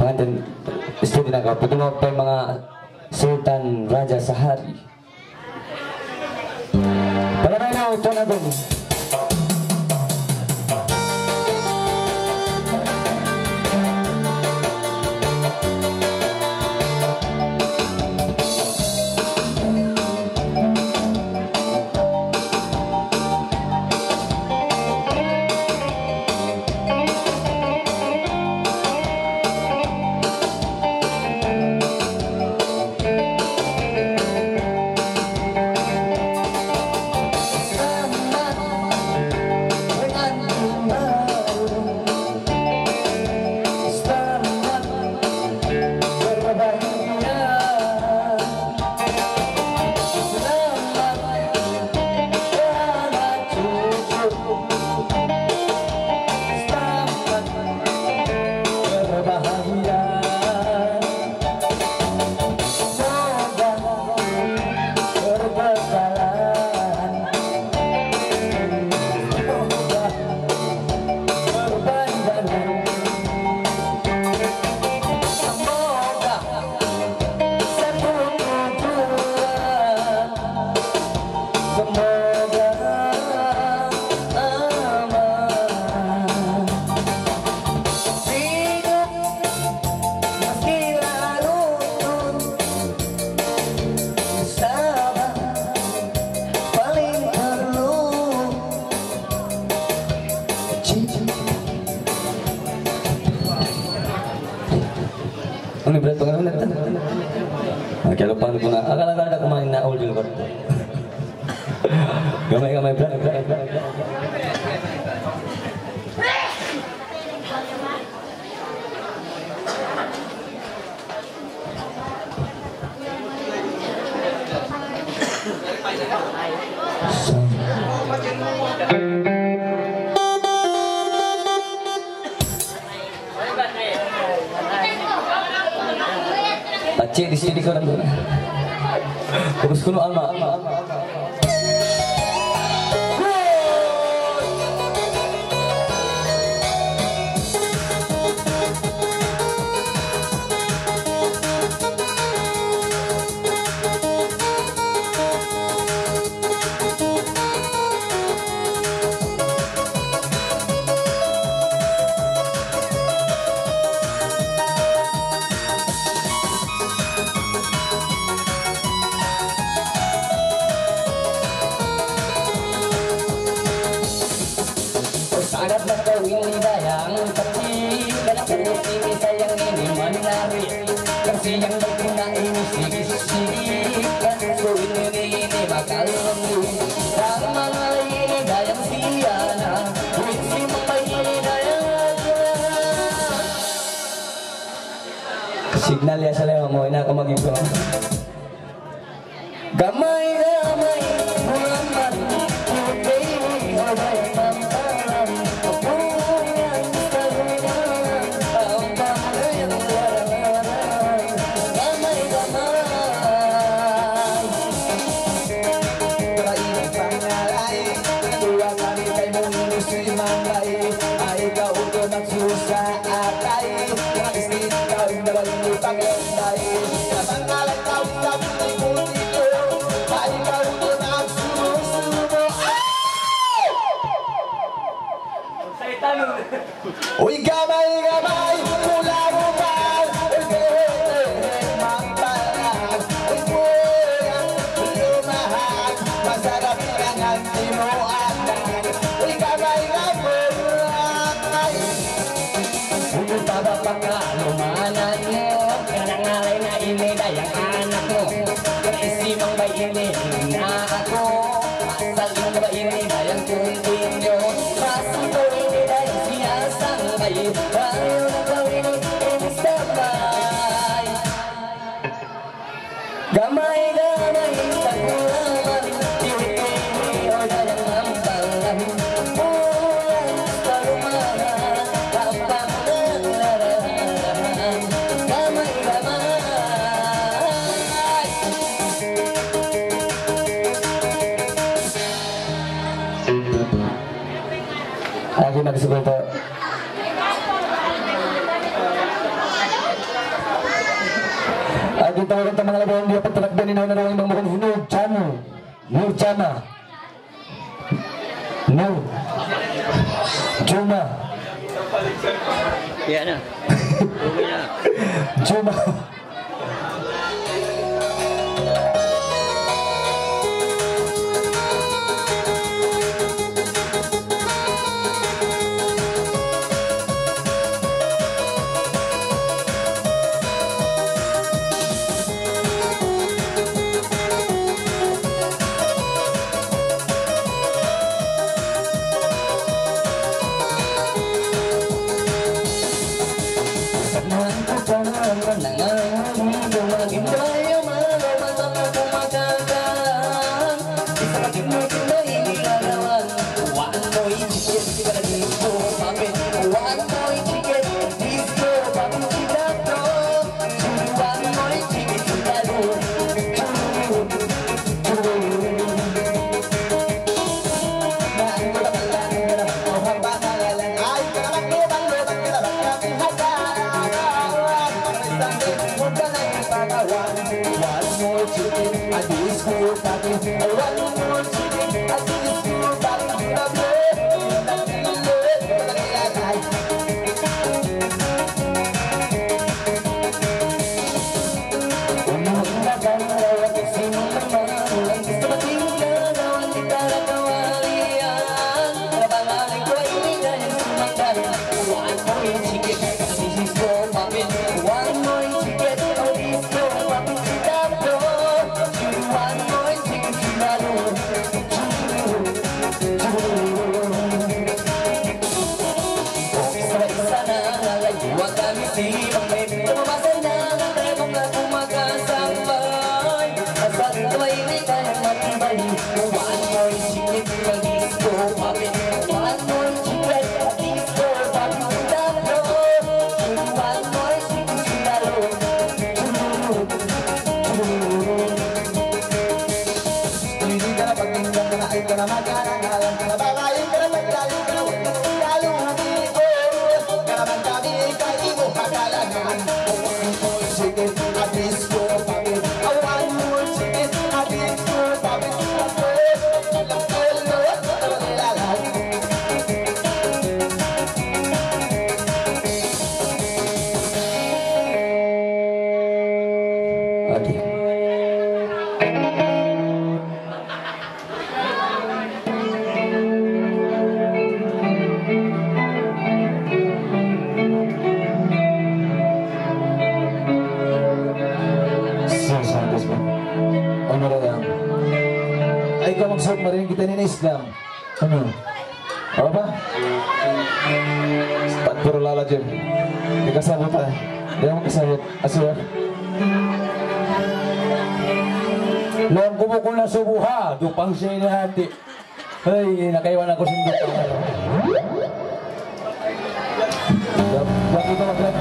Pengantin istri tinangkap petunjuk mga Sultan Raja Sahari. Palagay na ito na doon. bener. Kalau lupa na akala-akala na kumain na old yung korto. Gamay-gamay brad. Cik di sini kau nanti. Terus kuno alma. Sangat berkawin dayang kecil dan putih sayang ini menari Kersi yang berguna ini sikit-sikit dan kawin ini bakal lembut Sama ini dayang siana Wisi membaik ini dayang Signal ya saya mau ini aku mag-ipo Gamay-gamay Muhammad Putih Habay Uy gamay-gamay mula-mulan Mampalan Uy pulang lumahan Masarap ng antimuatan Uy gamay-gamay Pumunta ba pa nga lumanan mo Kanangalay na ini dayang anak mo Kaisimang ba ini na ako Masaling na ba ini dayang kuntin nyo Masito ini dayang sinasangkay Ayaw na gawin ini sabay Gamay-gamay sa kulaman Tiwi-tiwi o dayang mampalan Pulang sa lumahan Kapag nalarahan Gamay-gamay Lagi magsigol po. Lagi tawagan sa mga labawang dia pagtalakban ni na rawang mga Nurjana. Nurjana. Nur. Juma. Iya na. Okay na. Juma. One more ticket, Oke. Santos ba? Ano na yan? Ay, ikaw magsok mo rin kita ni Islam. Ano? Apa ba? Puro lala dyan. Di kasabot ha. Di mo kasabot. Asya. Lang kumukul na subuha. Dupang siya inahati. Ay, nakaiwan ako sindot. Bakit ito maglag?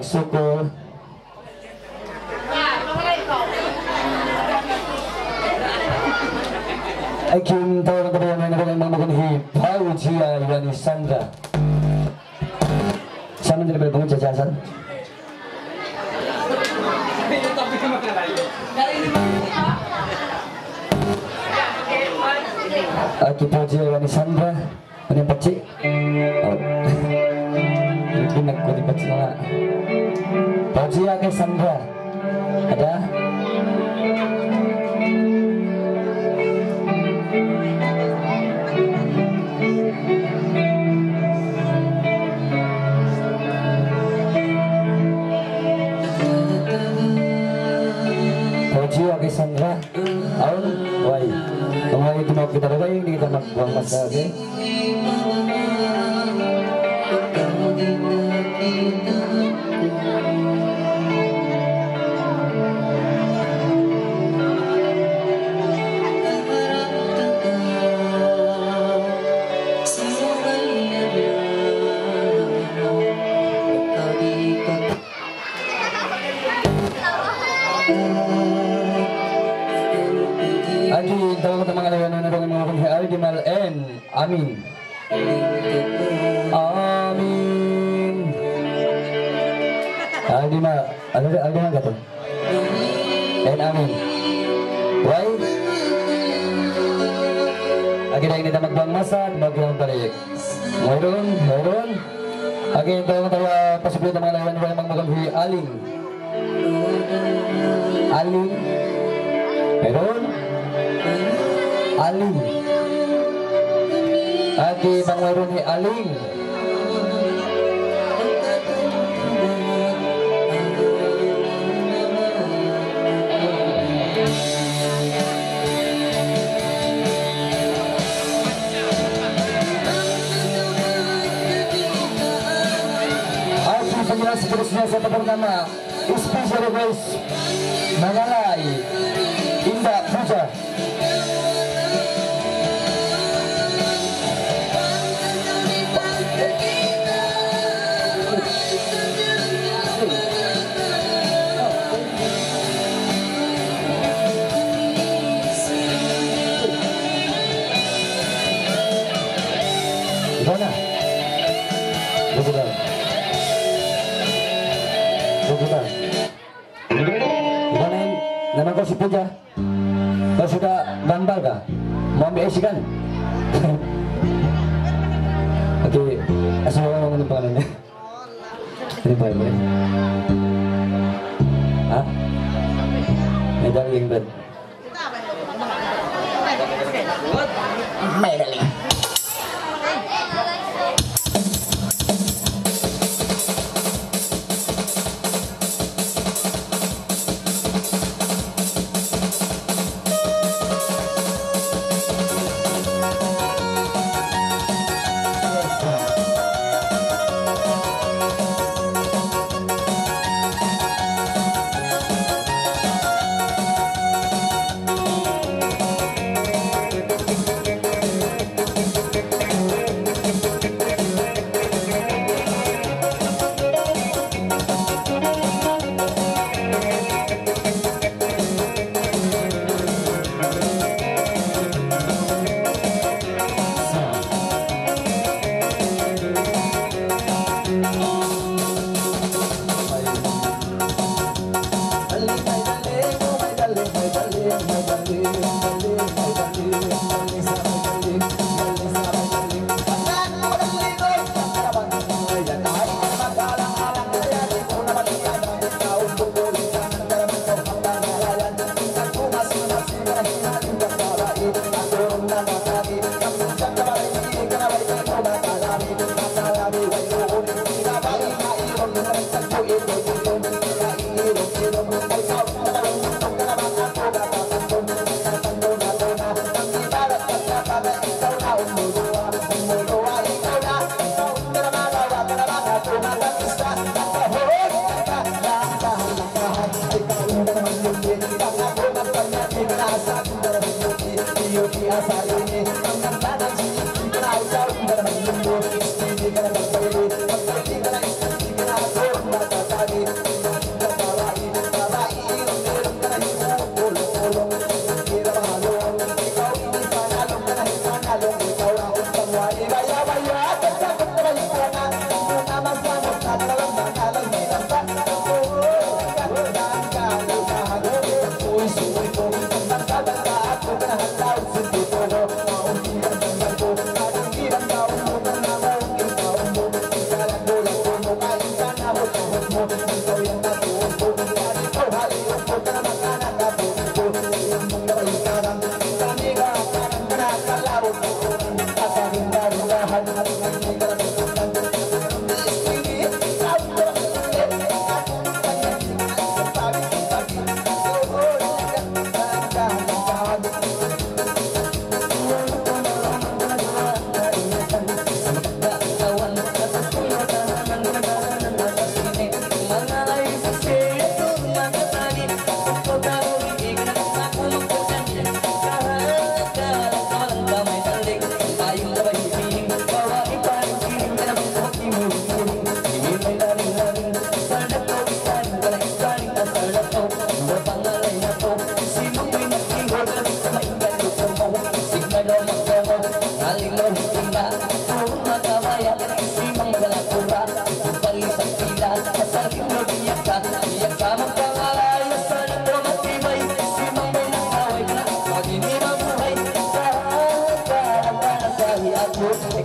Syukur. Akin tahu nak berapa yang nak mengenai Pau Jia Yani Sandra. Sama jadi berbangun jajasan. Aki Pau Jia Yani Sandra. Ini pecik. Ini nak kau dipecik nak. Pau Jia ke Sandra. Ada? masahe. Adi, tahu kita mengalami dengan mengalami Adi Mal N. Amin. Amin. Adi Mal, ada nggak tuh? N Amin. Why? Akhirnya ini tamat bang masak bagi yang balik. Mayroon. Akhirnya tahu pasipil kita mengalami dengan mengalami Aling. Mayroon. Aling. Adi Bang Mayroon ni Aling. Adi penjelas seterusnya satu pertama. Special guys. Mangalai. Indah Puja. Gimana? Bukan. Gimana nama kau si Puja? Kau sudah bandal kah? Mau ambil isi kan? Oke, asal orang ngomong pangannya. Ini baik ya? Hah? Medaling bed. Medaling.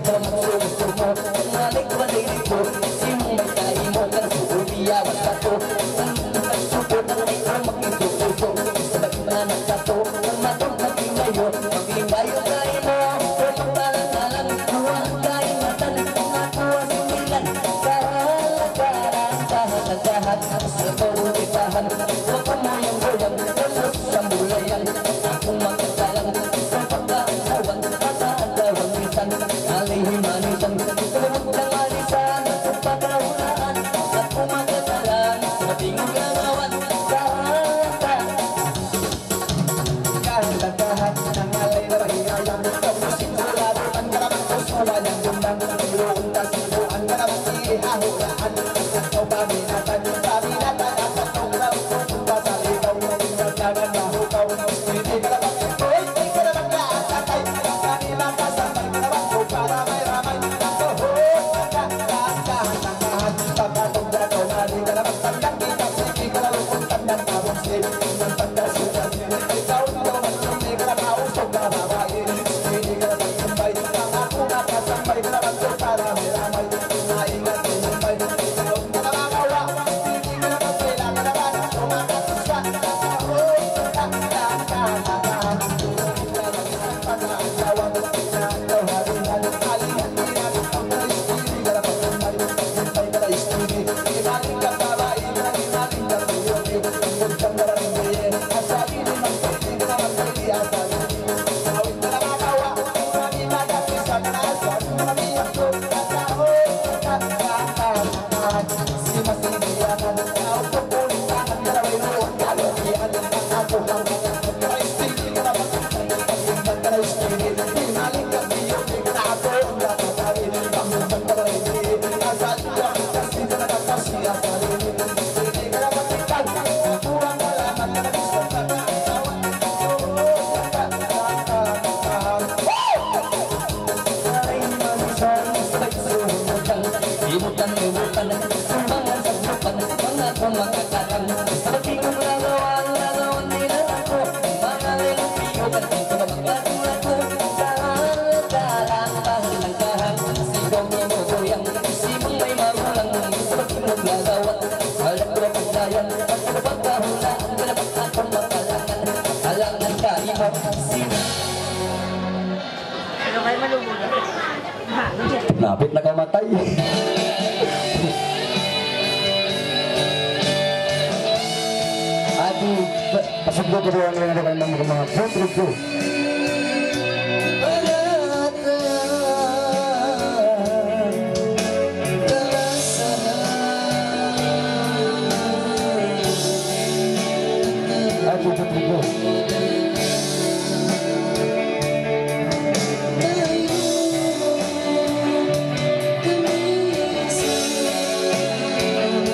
sumo Ngalik ba dili ko Simong may kaimo Kan suuliya Wagkato Supo ng may makisuso Sabag na nagkato Matong na pingayo Maglimbayo kayo mo Pagpalang-alang Huwag kayo matan Nakuha sinilan Kahalag-karang Kahalag-kahat Sa paulipahan Huwag ka mo yung goyang Tapos sa mulayan Akong magkakalang Sa pagkakawan Pagkakawan minsan Alihimanisan Tulog ng alisan Pagkakawalaan At kumagkakalang Sa tingong gagawan Kahalag-kahat Nang alay na rahiyayang Kapusin sulado Ang karamang kusulan Ang gundang Iroong tasibuan Karamang ihahulaan Ikaw paminatan Paminatan At patunglaw Kung pasaligaw Naglagan mahukaw Hindi ka naman Hindi ka naman nakakatay Kanila kasabay Karamang ko para may ramay Kahalag-kahat Pagkatong gagaw Mali ka naman tandang Kita sige ka na lukong tandang Tabong sige Nang pagkasugan Ikaw naman Hindi ka na mausog na babae Hindi ka naman kumbay Ang ako na kasambay Naman ko para may ramay Naingat kumbay Ikaw ka na makawa Hindi ka naman kailangan naman Kumakatusa Kahalag-kahat Pagkakawan Nakaw haringan Alihan niya Ang na-istiri ka na pagkumbay Kumbay ka na-istiri Imaling ka babae Imaling ka tuyoti Huwag kang nararamdayan Asali naman Hindi ka naman pwede asali Awit ka na makawa Mami magkakisan Asali mami ako Kahalag-kahat Si masiniyanan Kau pupulintanan Garaway roon Kalutian Ako lang Naka-istiri ka na pagkumbay Pagkumbay ka na-istiri Imaling ka tuyoti Ako ang nakasali Pagkumbay ka na-istiri Asali lang Kasi ka nakakasi Asali Hindi ka na pagkitan Kurang malaman ka na-isang Pagkakawan Imutan-imutan Sumbangan sa grupan Mga kumakakarang Sa tingong lagawan nila ako Mga lilang piyutan Ito na maglago-lago Kahalang-kalang Kahalang-kahang Sigaw niya mo goyang Simong may magulang Sa tingong lagawan Alam ko na pagdayan Pagkabagkahulaan Ganapat akong makalangan Halangan kalimot Ano kayo malumulan? Napit na kamatay. Adi, pasugdo ko doon lang naman ng mga putri ko. Adi, putri ko.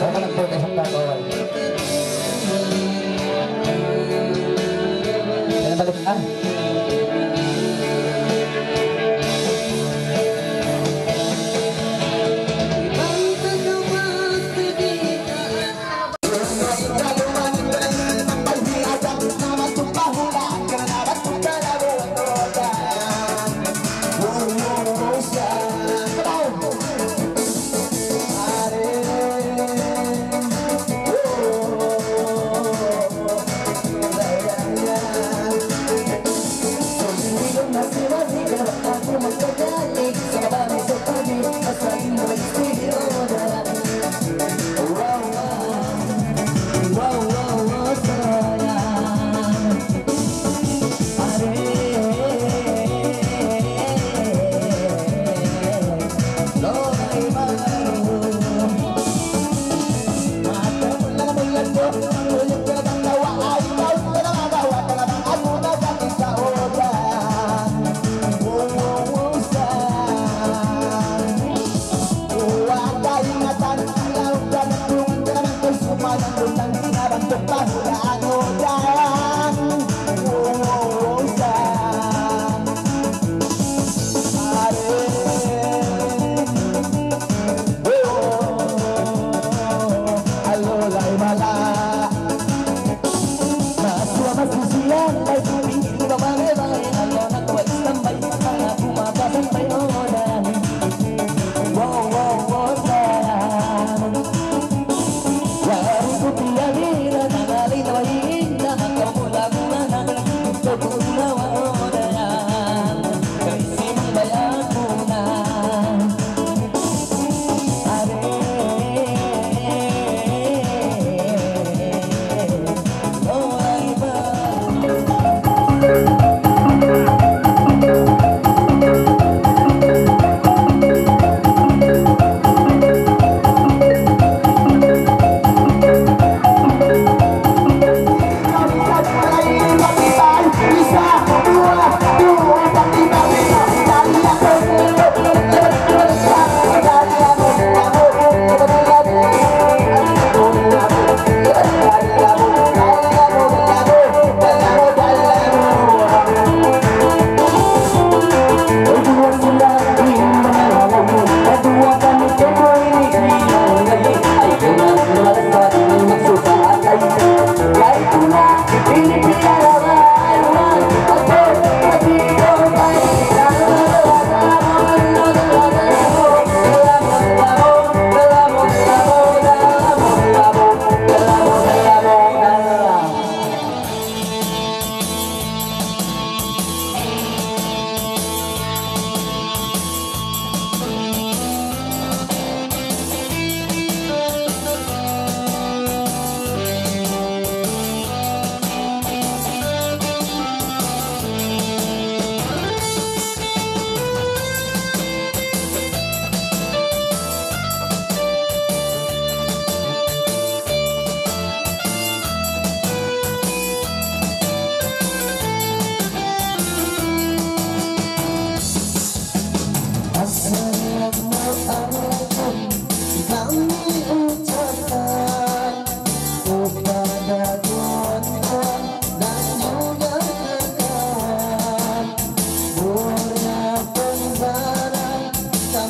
Ako lang po isang kakawal. Kaya balik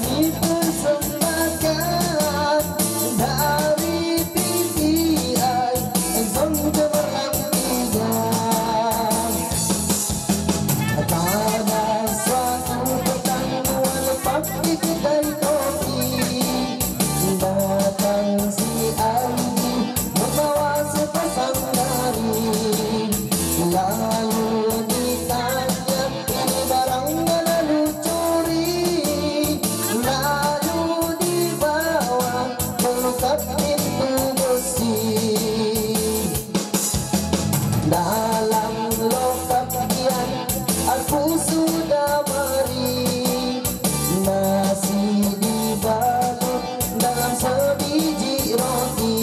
dipersembahkan dari PTI Zon Cemerlang 3. Pada suatu petang melepak di kedai kopi, datang si Aini membawa sepasang nari. Lalu ditanya, ini barang mana lu curi? Lalu dibawa melukat pintu besi. Dalam lokap kian aku sudah beri nasi dibalut dalam sebiji roti.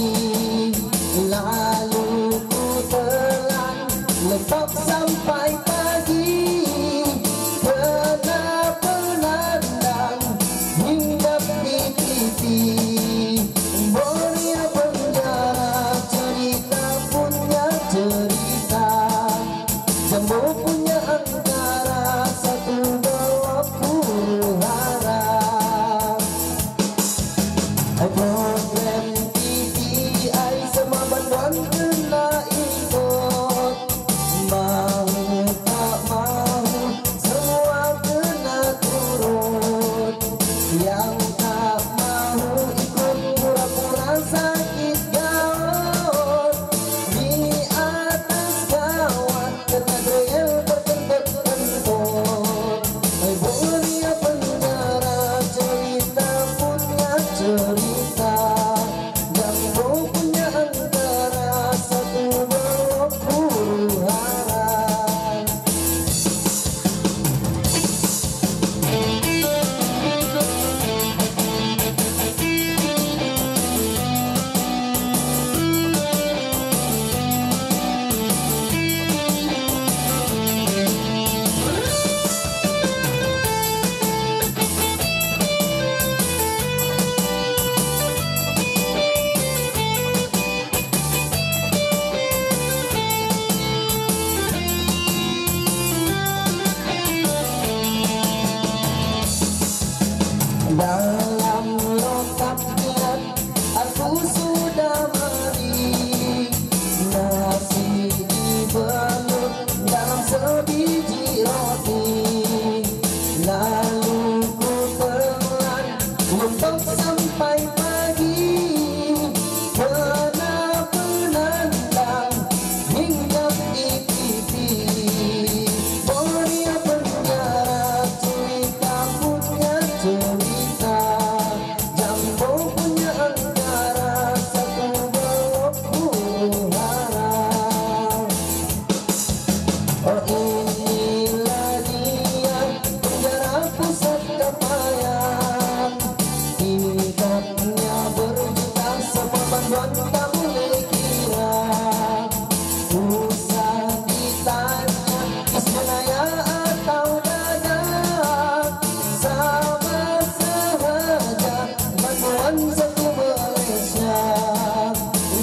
Lalu ku telan letak sampai pagi, kena penandang hinggap di TV. Boria penjara cerita punya cerita, Jambu punya angkara 120 harap. Program PTI semua bantuan kena ikut, mau tak mau semua kena turut. Yang tak mau ikut pura-pura sakit gawat, di atas gawat kena greyel berkentut-kentut. Boria penjara cerita punya cerita, Jambu punya antara 120 harap. Dalam lokap kian aku sudah beri nasi dibalut dalam sebiji roti. Lalu ku telan untuk sampai pagi, kena penandang hinggap di TV. Boria penjara cerita punya cerita, Jambu punya angkara 120 harap. Oh inilah dia penjara pusat Kapayan, tingkatnya berjuta semua bantuan tak boleh kira. Usah ditanya ismenaya atau dadah, sama sahaja bantuan satu Malaysia.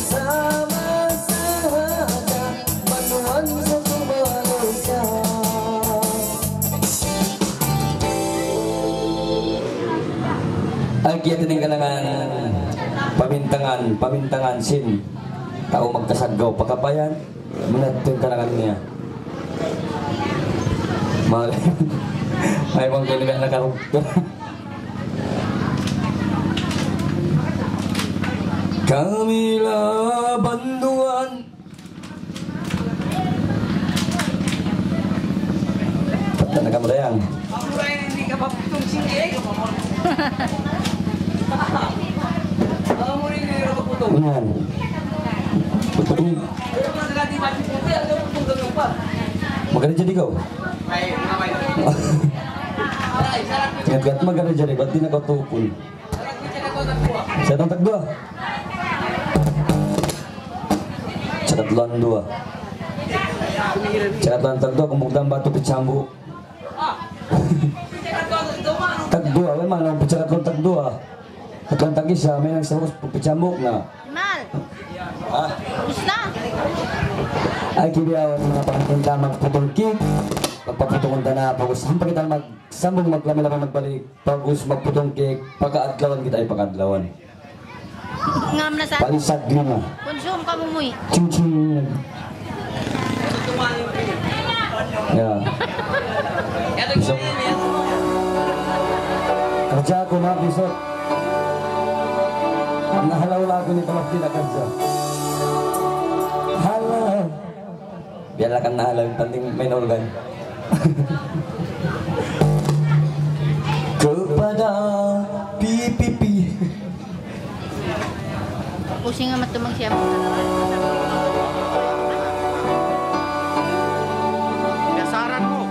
Sama sahaja bantuan satu Malaysia. Agia tining kanangan pamintangan sin tao magkasagaw pakapayan menatun kanangan niya. May mong kailangan nakarukto. Kamilah banduan Patah na kamerayang. Hindi ka paputong sige. Unan. Maganda jadi kau? Ingat-ingat maganda jadi, ba't di na kau tupul? Saya tantag dua. Cakat luan dua. Cakat luan tag dua, kumugdang batu kecambu. Tag dua, memang lang cakat luan tag dua. Katlang tag isa, may nang sarus pagpicambuk na. Mal, Ah, gusto na. ay kibiyawan mga pangkunta magputulki. Pagpaputungan ta na, pagos hampag kita magsambong maglamay-lamay magbalik, pagos magputong kay pagkaadlawan kita ay pagkaadlawan. Ngam na sa Palisad lima. konsum ka mo muy. Ching-ching. Ya. Besok. Kerja ako na besok. Nahalaw lago ni Palakti na kerja. Halaw. Biarlah kan nahalaw yung penting main organ. Kepada pipipi. Pusing amat tumang siya. Dasaran mo.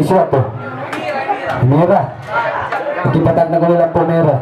siapa? Merah. Akibatkan na ko nila po merah.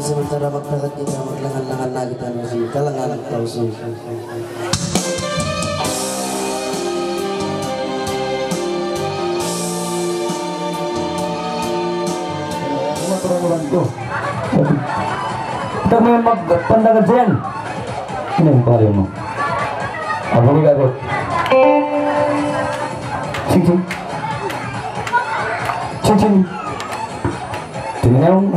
Sementara magtakat kita maglangan-langan na kita ng si kalangan ng tauso. Matulungan ko. Kita mo yung magpandagan siyan. Ano yung pare mo? Ako ni Gagot. Ching-ching. Ching-ching. Tingnan yung...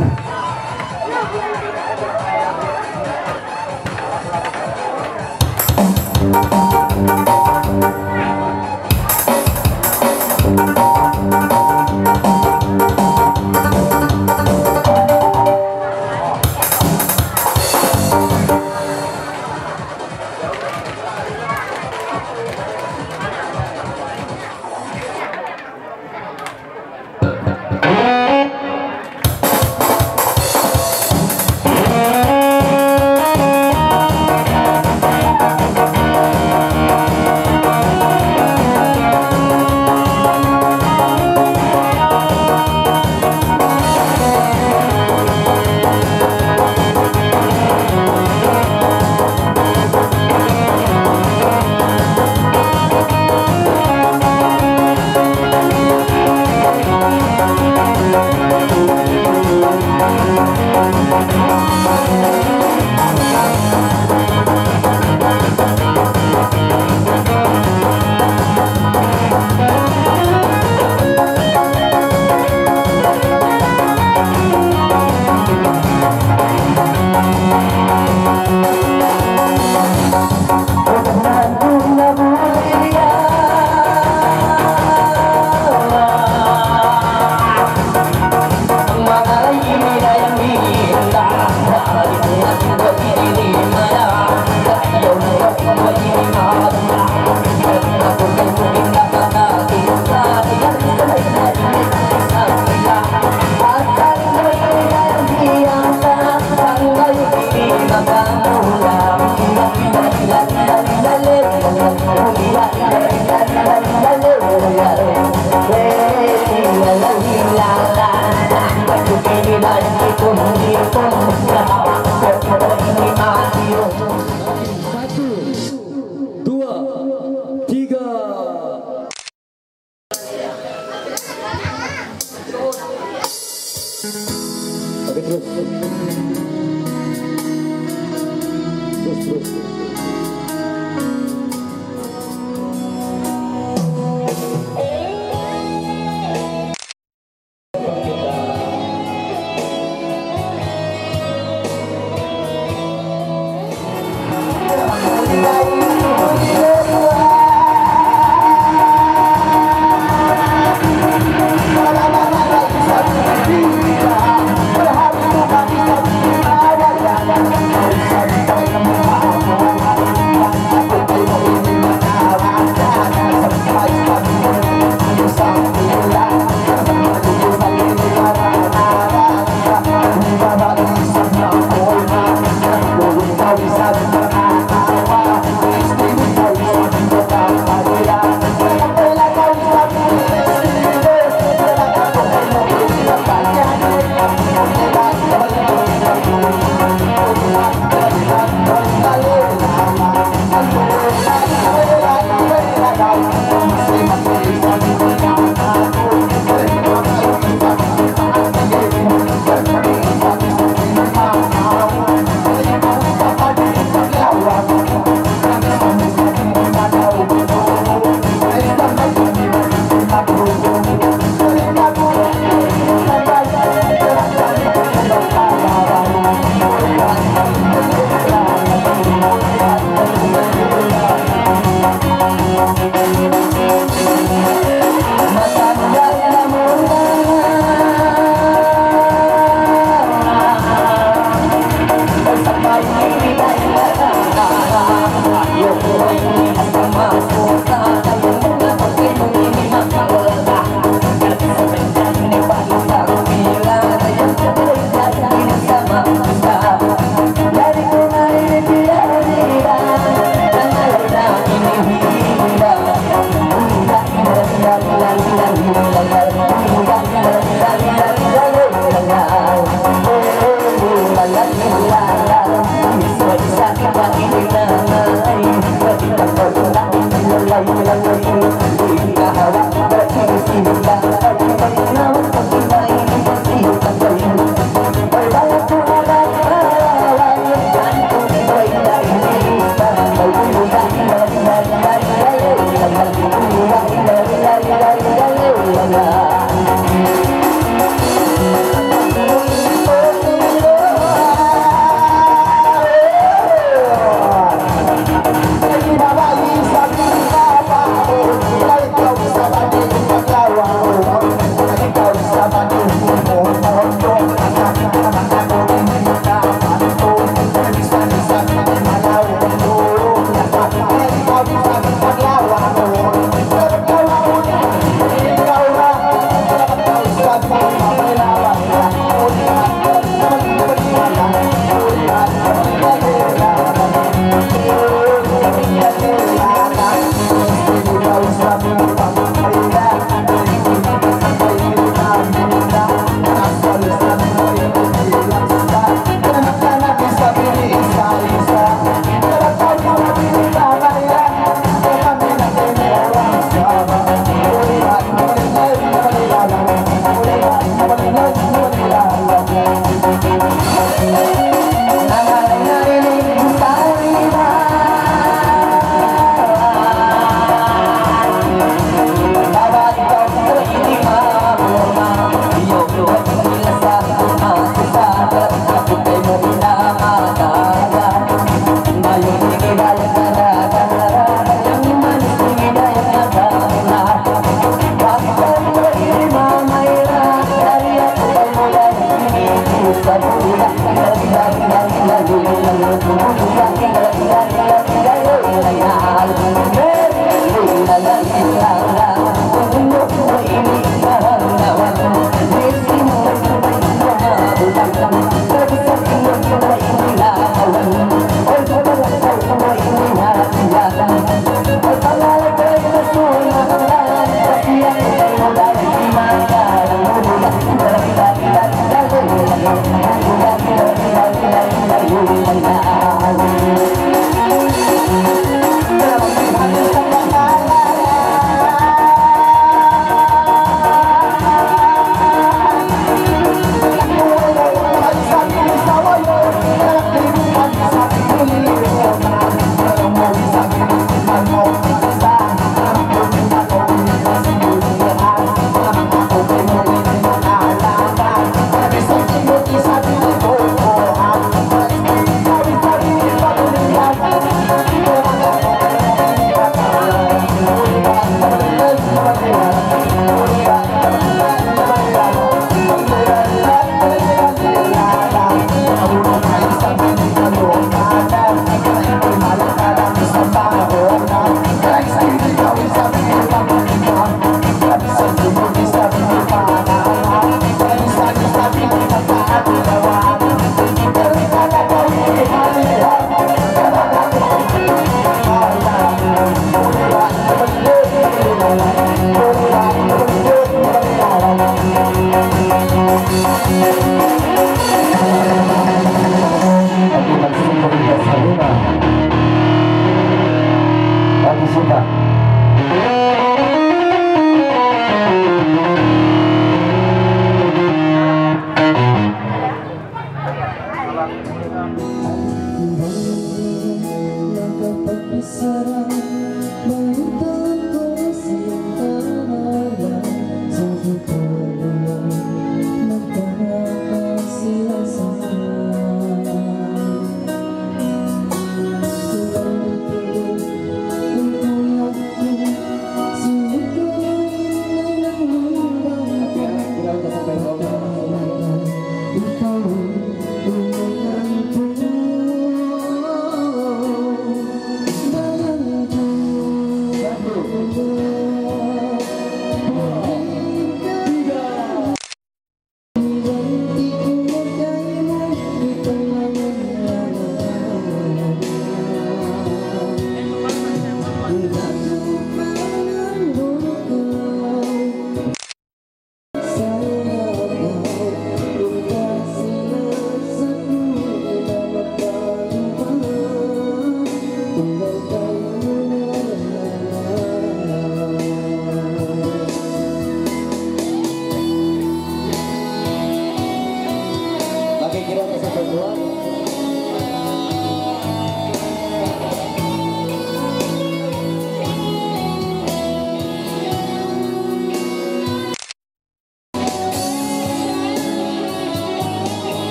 Tapi terus. Terus. Berhati bukan bisa diawal. Kau bisa menemukan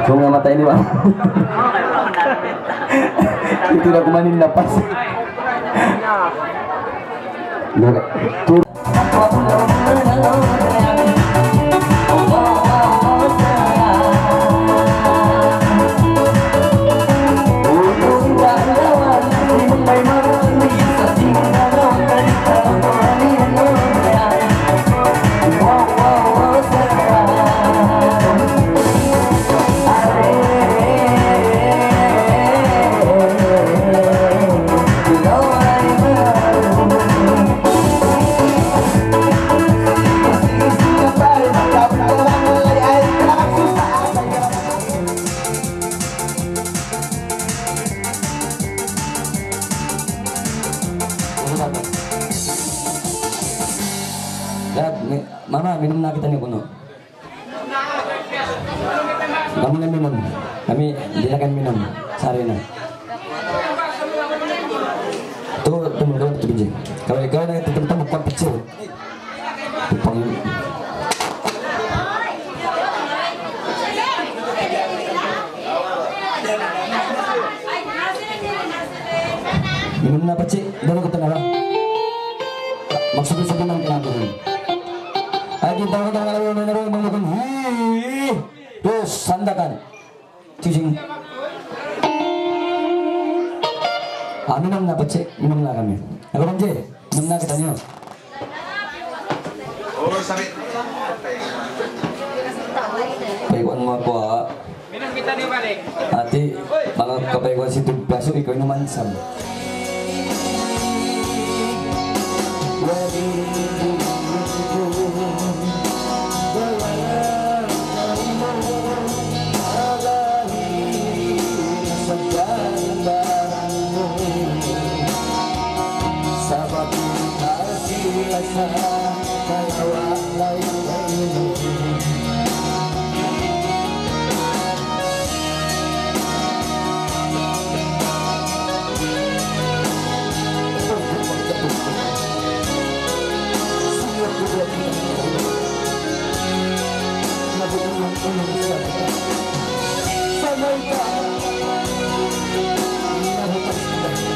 Kung nga mata ini bang, itu udah kumanin napas. Tur. Mama, minum na kita nih kuno. Kamu na minum. Kami dilakan minum. Sari na. Tuh temen-temen tuh biji. Kalau ikaw na temen-temen bukan kecil. Tupang. Minum na pecik. Dulu kita nara. Maksudnya sebenarnya kelakuan. Ayo kita melakukan terus sandakan cicing minum na pecik minum na kami aku banjir minum na kita nyo paikuan mo ako minum kita niyo balik ati mga kapaikuan situ baso ikaw inumansam Sahabatku rasa Kalawa lain kayo Sanay ka Nahutas ka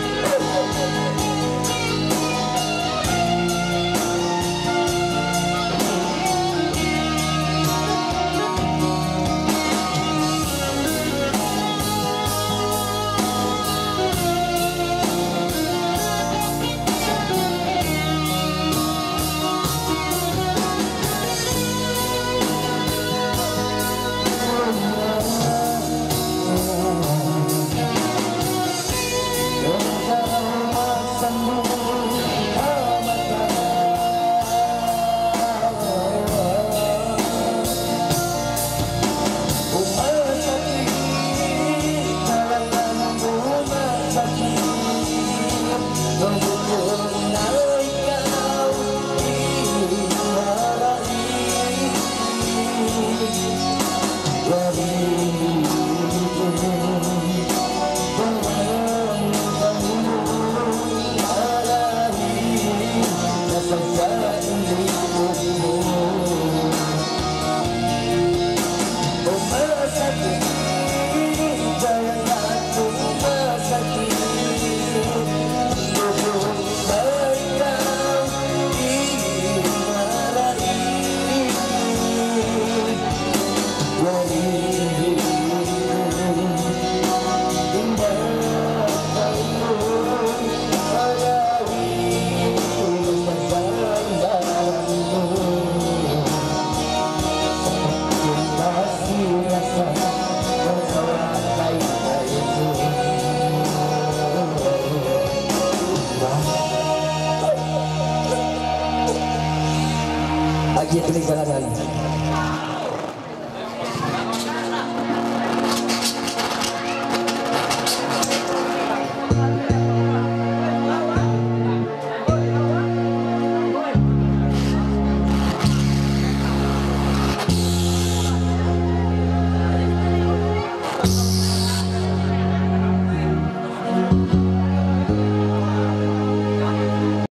Agi tulig kalangan